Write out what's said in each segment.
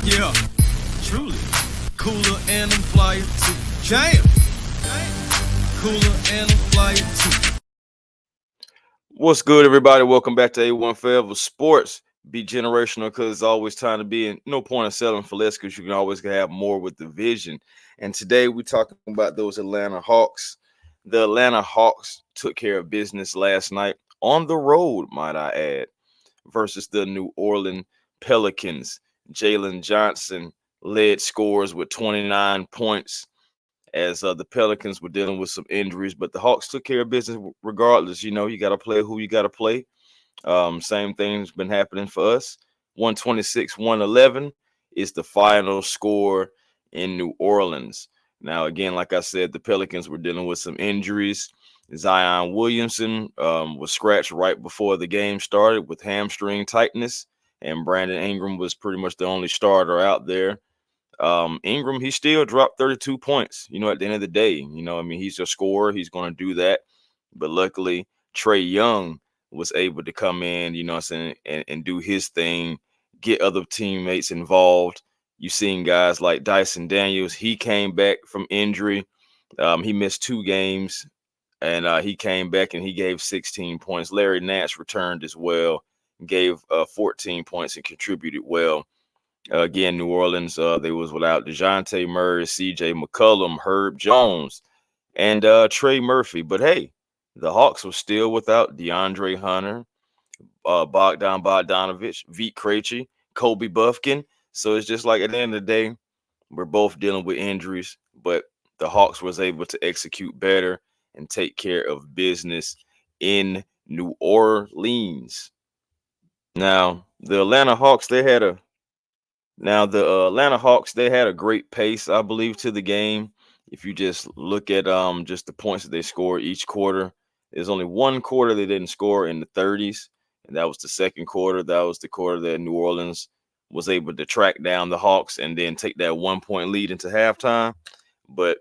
Yeah, truly. Cooler and I'm flyer too. Jam. Cooler and I'm flyer too. What's good, everybody? Welcome back to A1 Forever Sports. Be generational because it's always time to be in. No point in settling for less because you can always have more with the vision. And today we're talking about those Atlanta Hawks. The Atlanta Hawks took care of business last night on the road, might I add, versus the New Orleans Pelicans. Jalen Johnson led scores with 29 points as the Pelicans were dealing with some injuries, but the Hawks took care of business regardless. You know, you got to play who you got to play. Same thing's been happening for us. 126, 111 is the final score in New Orleans. Now, again, like I said, the Pelicans were dealing with some injuries. Zion Williamson was scratched right before the game started with hamstring tightness, and Brandon Ingram was pretty much the only starter out there. Ingram, he still dropped 32 points, at the end of the day. I mean, he's a scorer. He's going to do that. But luckily, Trey Young was able to come in, what I'm saying, and do his thing, get other teammates involved. You've seen guys like Dyson Daniels. He came back from injury. He missed 2 games, and he came back and he gave 16 points. Larry Nance returned as well, gave 14 points and contributed well. Again, New Orleans, they was without DeJounte Murray, C.J. McCollum, Herb Jones, and Trey Murphy. But hey, the Hawks were still without DeAndre Hunter, Bogdan Bogdanovich, Vit Krejci, Kobe Buffkin. So it's just like at the end of the day, we're both dealing with injuries, but the Hawks was able to execute better and take care of business in New Orleans. Now, the Atlanta Hawks, Atlanta Hawks, they had a great pace, I believe, to the game. If you just look at just the points that they scored each quarter, there's only one quarter they didn't score in the 30s, and that was the second quarter. That was the quarter that New Orleans was able to track down the Hawks and then take that 1 point lead into halftime. But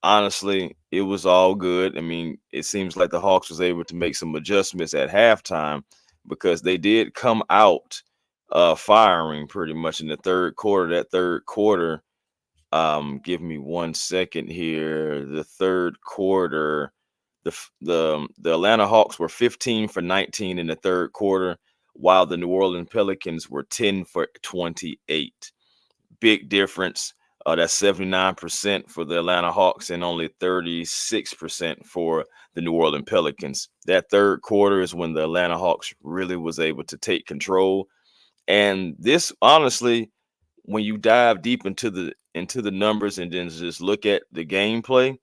honestly, it was all good. I mean, it seems like the Hawks was able to make some adjustments at halftime because they did come out firing pretty much in the third quarter. That third quarter, give me 1 second here. The third quarter, the Atlanta Hawks were 15 for 19 in the third quarter, while the New Orleans Pelicans were 10 for 28. Big difference. That's 79% for the Atlanta Hawks and only 36% for the New Orleans Pelicans. That third quarter is when the Atlanta Hawks really was able to take control. And this honestly, when you dive deep into the numbers and then just look at the gameplay,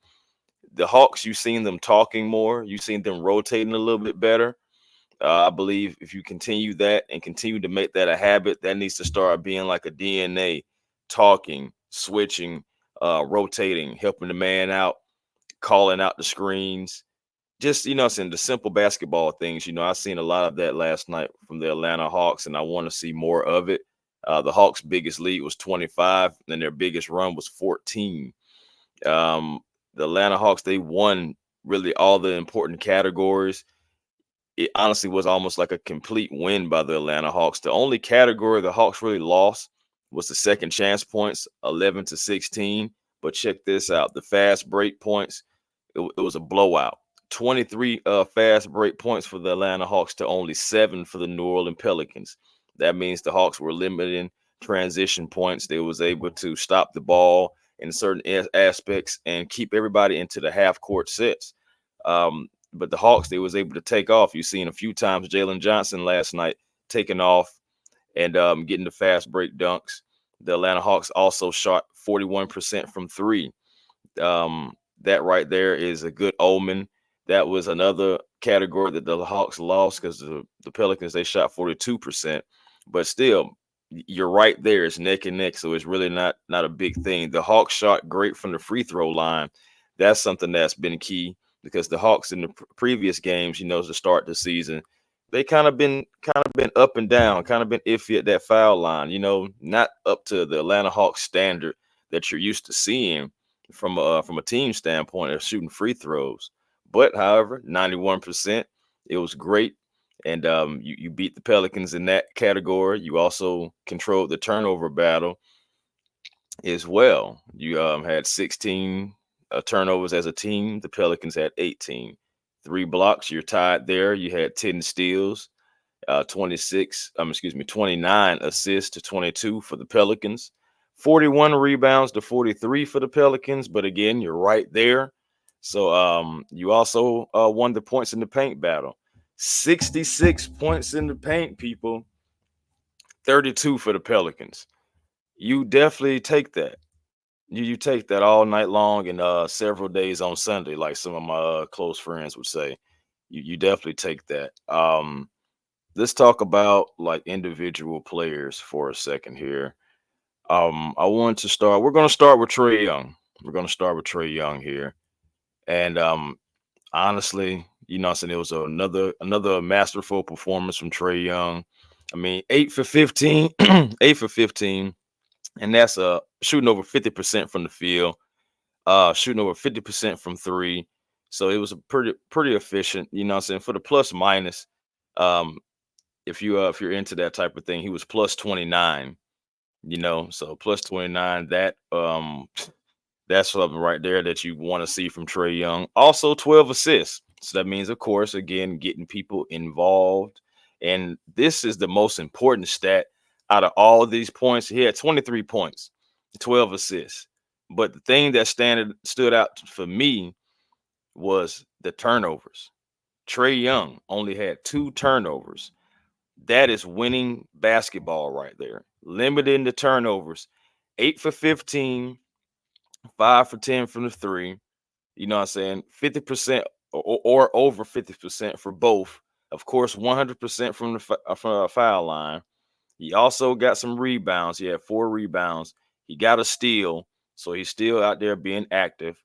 the Hawks, you've seen them talking more, you've seen them rotating a little bit better. I believe if you continue that and continue to make that a habit, that needs to start being like a DNA, talking, switching, rotating, helping the man out, calling out the screens. Just, saying the simple basketball things. I've seen a lot of that last night from the Atlanta Hawks, and I want to see more of it. The Hawks' biggest lead was 25, and their biggest run was 14. Um, the Atlanta Hawks, they won really all the important categories. It honestly was almost like a complete win by the Atlanta Hawks. The only category the Hawks really lost was the second chance points, 11 to 16. But check this out, the fast break points, it was a blowout. 23 fast break points for the Atlanta Hawks to only 7 for the New Orleans Pelicans. That means the Hawks were limiting transition points. They was able to stop the ball in certain aspects and keep everybody into the half court sets. But the Hawks, they was able to take off. You've seen a few times Jalen Johnson last night taking off and getting the fast break dunks. The Atlanta Hawks also shot 41% from three. That right there is a good omen. That was another category that the Hawks lost because the Pelicans, they shot 42%. But still, you're right there. It's neck and neck, so it's really not a big thing. The Hawks shot great from the free throw line. That's something that's been key because the Hawks in the previous games, to start the season, they kind of been up and down, kind of been iffy at that foul line. Not up to the Atlanta Hawks standard that you're used to seeing from a team standpoint of shooting free throws. But however, 91%, it was great, and you beat the Pelicans in that category. You also controlled the turnover battle. as well. You had 16 turnovers as a team. The Pelicans had 18. Three blocks, you're tied there. You had 10 steals, 29 assists to 22 for the Pelicans, 41 rebounds to 43 for the Pelicans. But again, you're right there. So you also won the points in the paint battle. 66 points in the paint, people, 32 for the Pelicans. You definitely take that. You take that all night long and several days on Sunday, like some of my close friends would say. You definitely take that. Let's talk about like individual players for a second here. I want to start. We're going to start with Trey Young. We're going to start with Trey Young here, and honestly, what I'm saying, it was another masterful performance from Trey Young. I mean, 8 for 15, 8 for 15, and that's shooting over 50% from the field, shooting over 50% from three. So it was a pretty efficient. What I'm saying, for the plus minus. Um, if you're into that type of thing, he was plus 29. So plus 29. That's something right there that you want to see from Trey Young. Also 12 assists. So that means, of course, again, getting people involved. And this is the most important stat out of all of these points. He had 23 points, 12 assists. But the thing that stood out for me was the turnovers. Trey Young only had 2 turnovers. That is winning basketball right there. Limiting the turnovers. 8 for 15, 5 for 10 from the three. You know what I'm saying? 50% or over 50% for both. Of course, 100% from from the foul line. He also got some rebounds. He had 4 rebounds. He got a steal. So he's still out there being active.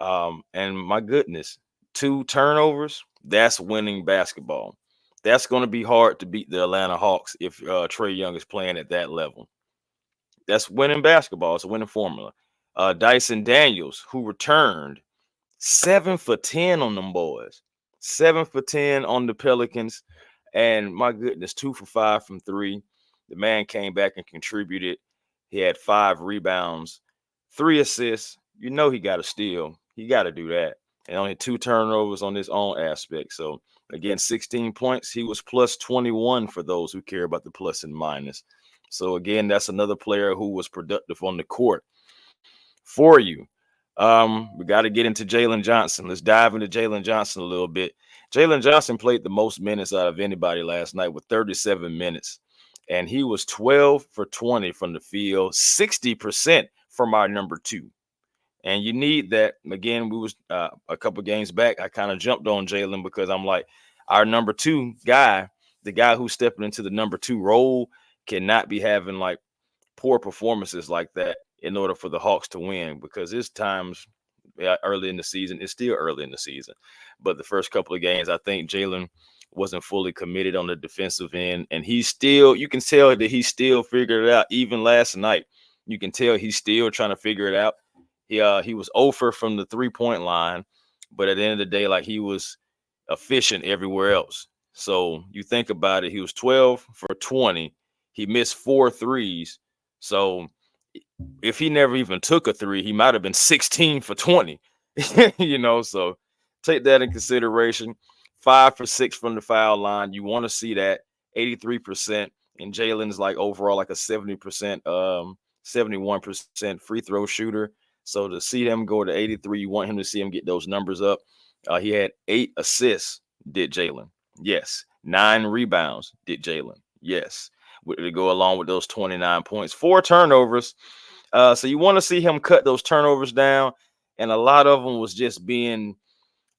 And my goodness, 2 turnovers, that's winning basketball. That's going to be hard to beat the Atlanta Hawks if Trey Young is playing at that level. That's winning basketball. It's a winning formula. Dyson Daniels, who returned 7 for 10 on them boys, 7 for 10 on the Pelicans, and my goodness, 2 for 5 from three. The man came back and contributed. He had 5 rebounds, 3 assists. He got to steal. He got to do that, and only 2 turnovers on his own aspect. So again, 16 points. He was plus 21 for those who care about the plus and minus. So again, that's another player who was productive on the court for you. We got to get into Jalen Johnson. Let's dive into Jalen Johnson a little bit. Jalen Johnson played the most minutes out of anybody last night with 37 minutes, and he was 12 for 20 from the field, 60% from our number two. And you need that. Again, we was a couple games back, I kind of jumped on Jalen because I'm like, our number two guy, the guy who's stepping into the number two role, cannot be having like poor performances like that in order for the Hawks to win, because it's times early in the season. It's still early in the season, but the first couple of games, I think Jalen wasn't fully committed on the defensive end, and you can tell that he still figured it out. Even last night, you can tell he's still trying to figure it out. He was over from the 3-point line, but at the end of the day, like, he was efficient everywhere else. So you think about it, he was 12 for 20. He missed 4 threes. So if he never even took a three, he might have been 16 for 20. So take that in consideration. 5 for 6 from the foul line. You want to see that 83%. And Jalen's like overall like a 70%, 71% free throw shooter. So to see him go to 83, you want him to see him get those numbers up. He had 8 assists, did Jalen. Yes. 9 rebounds, did Jalen. Yes. To go along with those 29 points. 4 turnovers. So you want to see him cut those turnovers down. And a lot of them was just being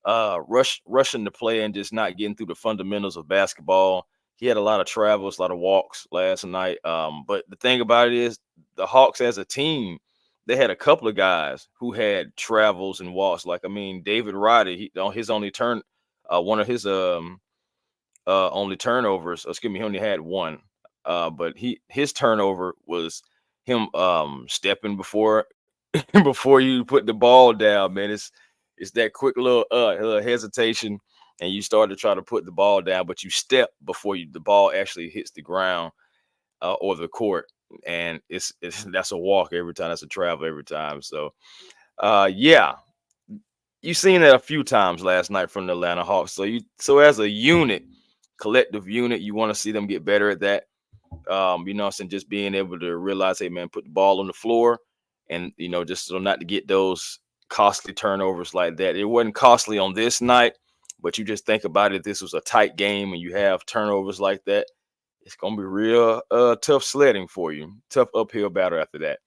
rushing the play and just not getting through the fundamentals of basketball. He had a lot of travels, a lot of walks last night. But the thing about it is, the Hawks as a team, they had a couple of guys who had travels and walks. Like, I mean, David Roddy, on his only turn, one of his only turnovers. Excuse me, he only had one. But his turnover was him stepping before before you put the ball down, man. It's that quick little hesitation, and you start to try to put the ball down, but you step before the ball actually hits the ground or the court. and it's that's a walk every time. That's a travel every time. So, yeah, you seen that a few times last night from the Atlanta Hawks. So as a unit, collective unit, you want to see them get better at that. What I'm saying, just being able to realize, hey man, put the ball on the floor, and just so not to get those costly turnovers like that. It wasn't costly on this night, but you just think about it. This was a tight game, and you have turnovers like that. It's gonna be real tough sledding for you, tough uphill battle after that.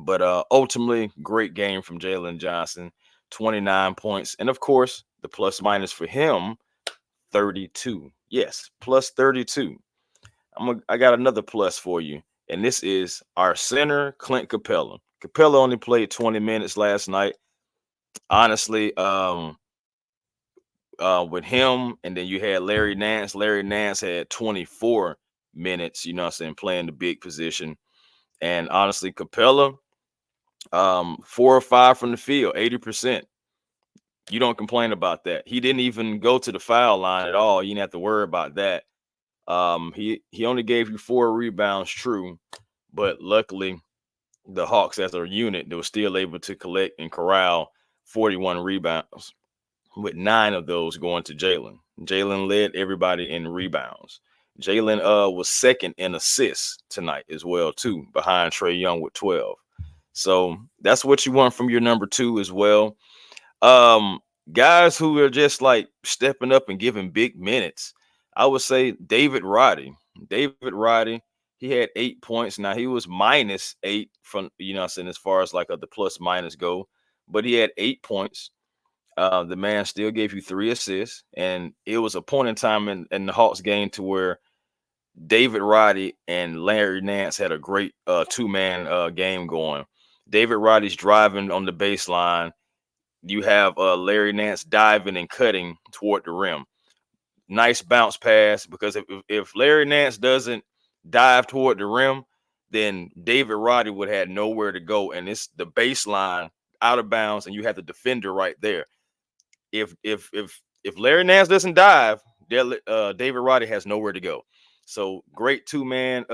But ultimately, great game from Jalen Johnson, 29 points, and of course, the plus minus for him, 32. Yes, plus 32. I got another plus for you, and this is our center, Clint Capella. Capella only played 20 minutes last night. Honestly, with him, and then you had Larry Nance. Larry Nance had 24 minutes, you know what I'm saying, playing the big position. And honestly, Capella, 4 or 5 from the field, 80%. You don't complain about that. He didn't even go to the foul line at all. You didn't have to worry about that. He only gave you 4 rebounds, true, but luckily the Hawks as a unit, they were still able to collect and corral 41 rebounds, with 9 of those going to Jalen. Jalen led everybody in rebounds. Jalen was second in assists tonight as well, too, behind Trey Young with 12. So that's what you want from your number 2 as well. Um, Guys who are just like stepping up and giving big minutes. I would say David Roddy. David Roddy, he had 8 points. Now he was -8 from I'm saying, as far as like the plus minus go, but he had 8 points. The man still gave you 3 assists, and it was a point in time in the Hawks game to where David Roddy and Larry Nance had a great two-man game going. David Roddy's driving on the baseline. You have Larry Nance diving and cutting toward the rim. Nice bounce pass, because if Larry Nance doesn't dive toward the rim, then David Roddy would have nowhere to go, and it's the baseline out of bounds, and you have the defender right there. If Larry Nance doesn't dive, David Roddy has nowhere to go. So great two-man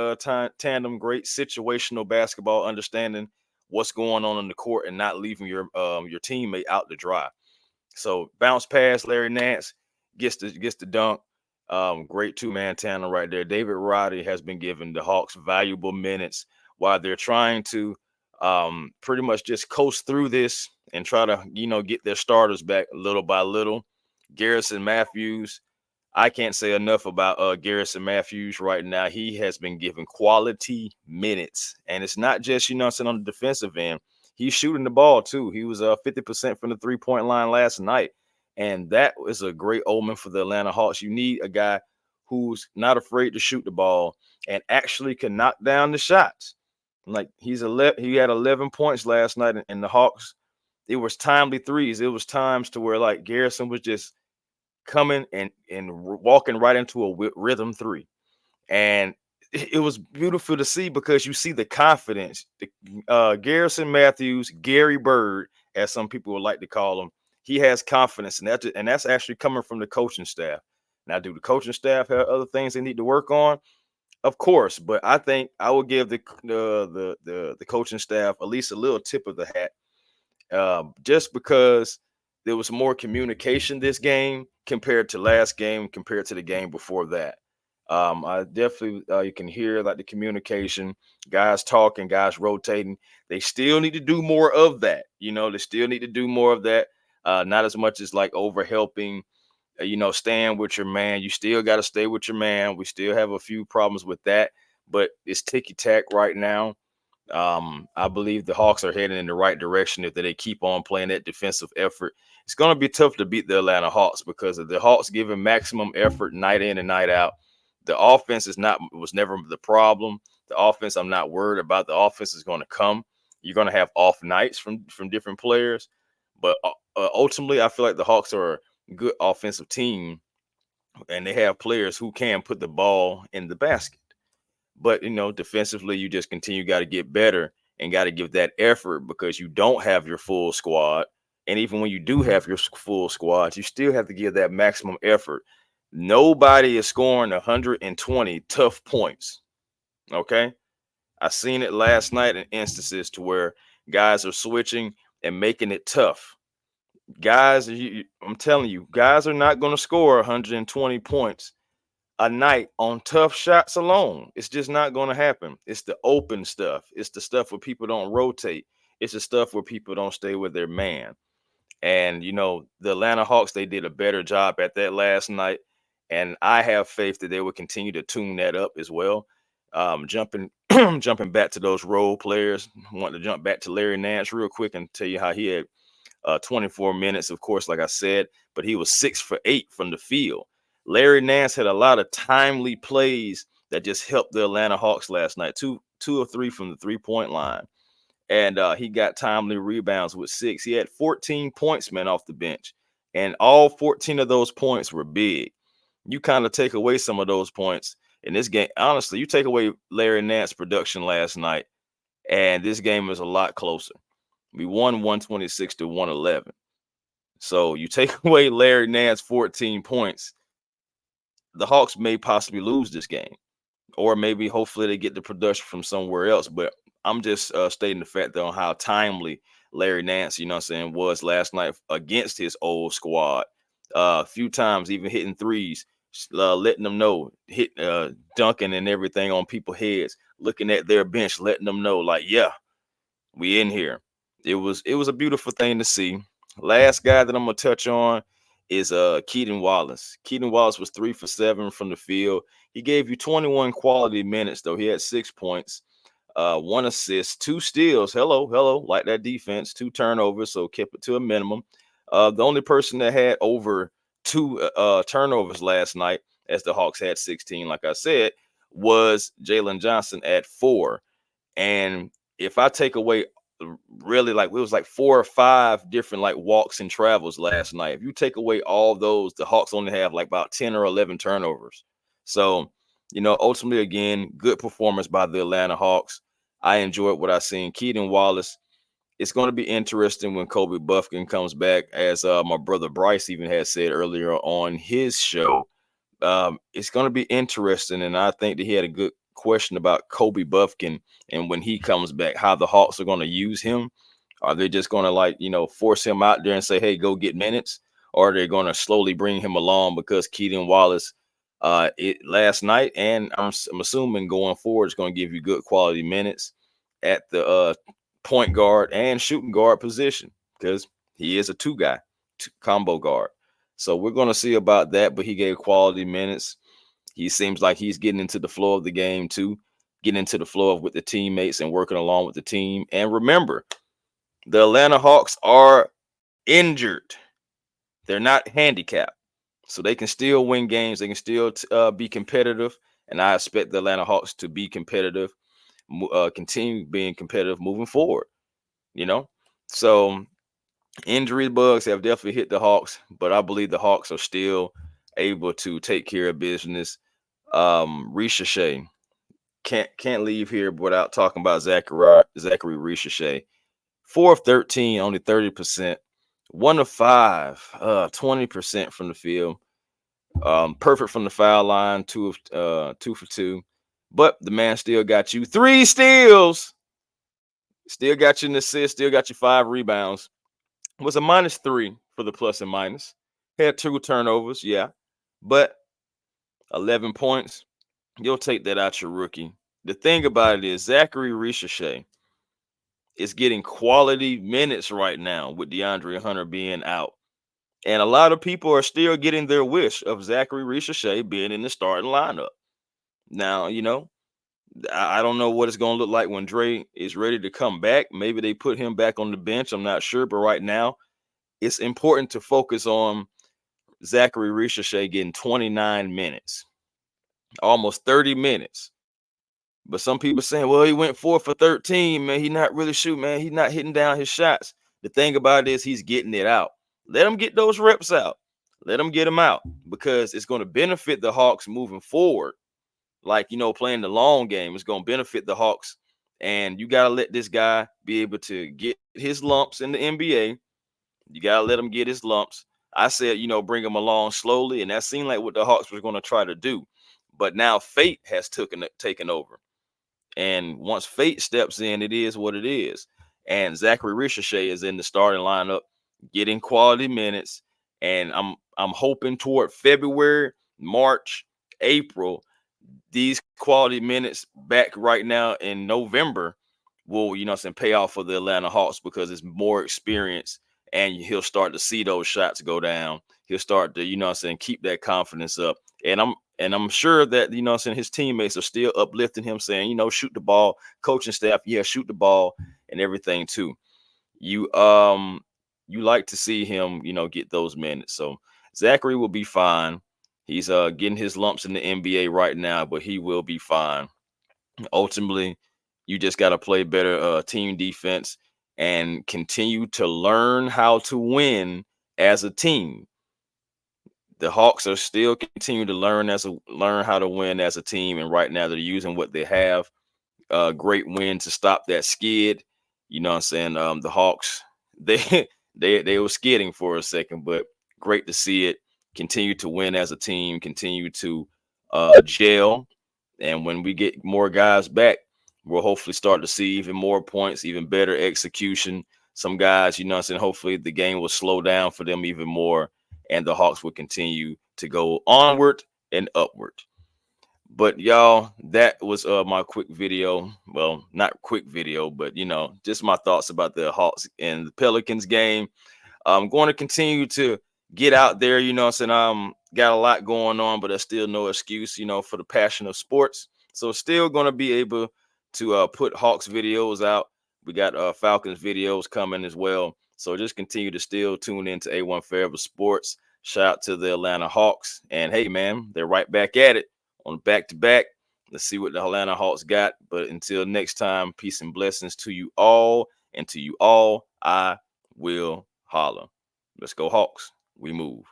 tandem, great situational basketball, understanding what's going on the court and not leaving your teammate out to dry. So bounce pass, Larry Nance gets the dunk. Great two-man tandem right there. David Roddy has been giving the Hawks valuable minutes while they're trying to pretty much just coast through this and try to get their starters back little by little. Garrison Matthews, I can't say enough about Garrison Matthews right now. He has been given quality minutes, and it's not just saying, on the defensive end. He's shooting the ball too. He was 50% from the 3-point line last night, and that is a great omen for the Atlanta Hawks. You need a guy who's not afraid to shoot the ball and actually can knock down the shots. Like he had 11 points last night, in the Hawks. It was timely threes. It was times to where like Garrison was just coming and walking right into a rhythm three, and it was beautiful to see, because you see the confidence. Garrison Matthews, Gary Bird, as some people would like to call him, he has confidence, and that's actually coming from the coaching staff. Now, do the coaching staff have other things they need to work on? Of course, but I think I would give the coaching staff at least a little tip of the hat, just because there was more communication this game compared to last game, compared to the game before that. I definitely you can hear like the communication, guys talking, guys rotating. They still need to do more of that. They still need to do more of that. Not as much as like over helping, staying with your man. You still got to stay with your man. We still have a few problems with that, but it's ticky tack right now. I believe the Hawks are heading in the right direction if they keep on playing that defensive effort. It's going to be tough to beat the Atlanta Hawks, because of the Hawks giving maximum effort night in and night out. The offense was never the problem. The offense, I'm not worried about. The offense is going to come. You're going to have off nights from different players, but ultimately, I feel like the Hawks are a good offensive team, and they have players who can put the ball in the basket. But defensively, you just got to get better and got to give that effort, because you don't have your full squad. And even when you do have your full squad, you still have to give that maximum effort. Nobody is scoring 120 tough points. Okay. I seen it last night in instances to where guys are switching and making it tough. Guys, I'm telling you, guys are not going to score 120 points a night on tough shots alone. It's just not going to happen. It's the open stuff. It's the stuff where people don't rotate. It's the stuff where people don't stay with their man. And the Atlanta Hawks, they did a better job at that last night. And I have faith that they will continue to tune that up as well. Jumping jumping back to those role players, I want to jump back to Larry Nance real quick and tell you how he had 24 minutes, of course, like I said, but he was 6 for 8 from the field. Larry Nance had a lot of timely plays that just helped the Atlanta Hawks last night. Two or three from the 3-point line. And he got timely rebounds with 6. He had 14 points, man, off the bench. And all 14 of those points were big. You kind of take away some of those points in this game. Honestly, you take away Larry Nance's production last night, and this game is a lot closer. We won 126 to 111. So you take away Larry Nance's 14 points, the Hawks may possibly lose this game. Or maybe hopefully they get the production from somewhere else. But I'm just stating the fact on how timely Larry Nance, was last night against his old squad. A few times even hitting threes, letting them know, dunking and everything on people's heads, looking at their bench, letting them know, like, yeah, we in here. It was a beautiful thing to see. Last guy that I'm gonna touch on is Keaton Wallace. Keaton Wallace was 3 for 7 from the field. He gave you 21 quality minutes, though. He had 6 points, 1 assist, 2 steals. Hello, like that defense, 2 turnovers, so kept it to a minimum. The only person that had over 2 turnovers last night, as the Hawks had 16, like I said, was Jalen Johnson at 4. And if I take away really, like, it was like 4 or 5 different like walks and travels last night. If you take away all those, the Hawks only have like about 10 or 11 turnovers. So, ultimately, again, good performance by the Atlanta Hawks. I enjoyed what I seen. Keaton Wallace. It's going to be interesting when Kobe Buffkin comes back, as my brother Bryce even had said earlier on his show. It's going to be interesting, and I think that he had a good question about Kobe Buffkin and when he comes back, how the Hawks are going to use him. Are they just going to force him out there and say, hey, go get minutes? Or are they going to slowly bring him along because Keaton Wallace last night, and I'm assuming going forward, is going to give you good quality minutes at the point guard and shooting guard position, because he is a two combo guard. So we're going to see about that, but he gave quality minutes. He seems like he's getting into the flow of the game too, getting into the flow with the teammates and working along with the team. And remember, the Atlanta Hawks are injured. They're not handicapped. So they can still win games. They can still be competitive. And I expect the Atlanta Hawks to be competitive, continue being competitive moving forward, So injury bugs have definitely hit the Hawks, but I believe the Hawks are still able to take care of business. Ricochet. Can't leave here without talking about Zachary Ricochet. 4 of 13, only 30%. 1 of 5, 20% from the field. Perfect from the foul line, 2 for 2. But the man still got you 3 steals. Still got you an assist, still got you 5 rebounds. Was a -3 for the plus and minus. Had 2 turnovers, yeah. But 11 points. You'll take that out your rookie. The thing about it is Zachary Ricochet is getting quality minutes right now with DeAndre Hunter being out. And a lot of people are still getting their wish of Zachary Ricochet being in the starting lineup. Now, I don't know what it's going to look like when Dre is ready to come back. Maybe they put him back on the bench. I'm not sure. But right now, it's important to focus on Zachary Ricochet getting 29 minutes, almost 30 minutes. But some people saying, well, he went 4 for 13, man. He's not really shooting, man. He's not hitting down his shots. The thing about it is he's getting it out. Let him get those reps out. Let him get them out, because it's going to benefit the Hawks moving forward. Like, playing the long game is going to benefit the Hawks. And you got to let this guy be able to get his lumps in the NBA. You got to let him get his lumps. I said, bring him along slowly. And that seemed like what the Hawks were going to try to do. But now fate has taken over. And once fate steps in, it is what it is. And Zachary Ricochet is in the starting lineup, getting quality minutes. And I'm hoping toward February, March, April, these quality minutes back right now in November will, pay off for the Atlanta Hawks because it's more experience and he'll start to see those shots go down. He'll start to, keep that confidence up. And I'm sure that, his teammates are still uplifting him, saying, shoot the ball, coaching staff, yeah, shoot the ball and everything too. You like to see him, get those minutes. So Zachary will be fine. He's getting his lumps in the NBA right now, but he will be fine. Ultimately, you just got to play better team defense and continue to learn how to win as a team. The Hawks are still continuing to learn how to win as a team, and right now they're using what they have. Great win to stop that skid. You know what I'm saying? The Hawks, they they were skidding for a second, but great to see it. Continue to win as a team, continue to gel. And when we get more guys back, we'll hopefully start to see even more points, even better execution. Some guys, hopefully the game will slow down for them even more, and the Hawks will continue to go onward and upward. But y'all, that was my quick video. Well, not quick video, but just my thoughts about the Hawks and the Pelicans game. I'm going to continue to get out there, got a lot going on, but there's still no excuse, for the passion of sports. So still going to be able to put Hawks videos out. We got Falcons videos coming as well. So just continue to still tune into A1 Forever Sports. Shout out to the Atlanta Hawks. And hey, man, they're right back at it on back to back. Let's see what the Atlanta Hawks got. But until next time, peace and blessings to you all. And to you all, I will holler. Let's go Hawks. We move.